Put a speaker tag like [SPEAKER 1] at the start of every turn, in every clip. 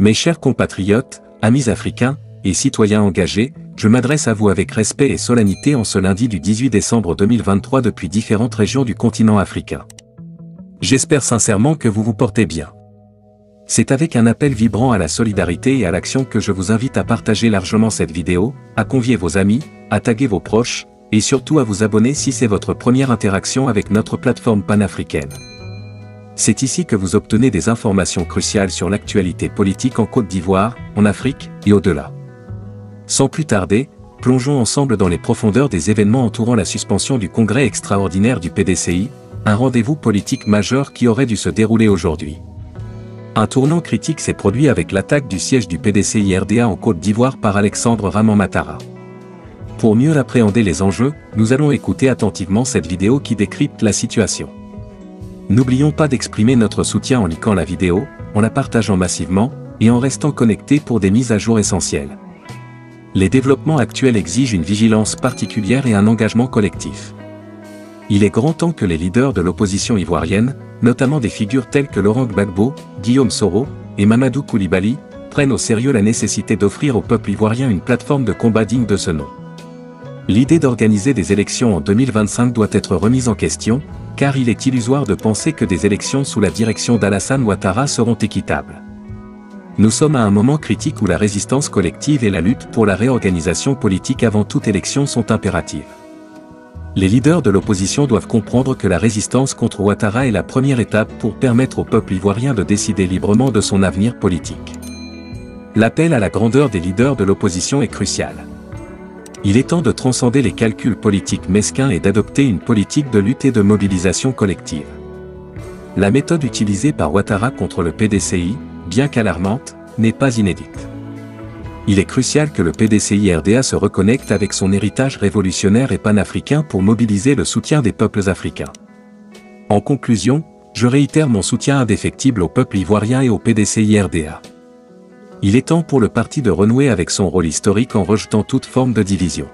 [SPEAKER 1] Mes chers compatriotes, amis africains et citoyens engagés, je m'adresse à vous avec respect et solennité en ce lundi du 18 décembre 2023 depuis différentes régions du continent africain. J'espère sincèrement que vous vous portez bien. C'est avec un appel vibrant à la solidarité et à l'action que je vous invite à partager largement cette vidéo, à convier vos amis, à taguer vos proches, et surtout à vous abonner si c'est votre première interaction avec notre plateforme panafricaine. C'est ici que vous obtenez des informations cruciales sur l'actualité politique en Côte d'Ivoire, en Afrique et au-delà. Sans plus tarder, plongeons ensemble dans les profondeurs des événements entourant la suspension du congrès extraordinaire du PDCI, un rendez-vous politique majeur qui aurait dû se dérouler aujourd'hui. Un tournant critique s'est produit avec l'attaque du siège du PDCI RDA en Côte d'Ivoire par Alexandre Raman-Matara. Pour mieux appréhender les enjeux, nous allons écouter attentivement cette vidéo qui décrypte la situation. N'oublions pas d'exprimer notre soutien en likant la vidéo, en la partageant massivement, et en restant connectés pour des mises à jour essentielles. Les développements actuels exigent une vigilance particulière et un engagement collectif. Il est grand temps que les leaders de l'opposition ivoirienne, notamment des figures telles que Laurent Gbagbo, Guillaume Soro et Mamadou Koulibaly, prennent au sérieux la nécessité d'offrir au peuple ivoirien une plateforme de combat digne de ce nom. L'idée d'organiser des élections en 2025 doit être remise en question, car il est illusoire de penser que des élections sous la direction d'Alassane Ouattara seront équitables. Nous sommes à un moment critique où la résistance collective et la lutte pour la réorganisation politique avant toute élection sont impératives. Les leaders de l'opposition doivent comprendre que la résistance contre Ouattara est la première étape pour permettre au peuple ivoirien de décider librement de son avenir politique. L'appel à la grandeur des leaders de l'opposition est crucial. Il est temps de transcender les calculs politiques mesquins et d'adopter une politique de lutte et de mobilisation collective. La méthode utilisée par Ouattara contre le PDCI, bien qu'alarmante, n'est pas inédite. Il est crucial que le PDCI RDA se reconnecte avec son héritage révolutionnaire et panafricain pour mobiliser le soutien des peuples africains. En conclusion, je réitère mon soutien indéfectible au peuple ivoirien et au PDCI RDA. Il est temps pour le parti de renouer avec son rôle historique en rejetant toute forme de division.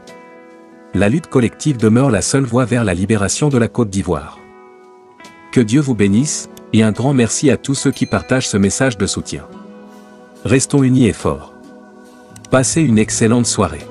[SPEAKER 1] La lutte collective demeure la seule voie vers la libération de la Côte d'Ivoire. Que Dieu vous bénisse, et un grand merci à tous ceux qui partagent ce message de soutien. Restons unis et forts. Passez une excellente soirée.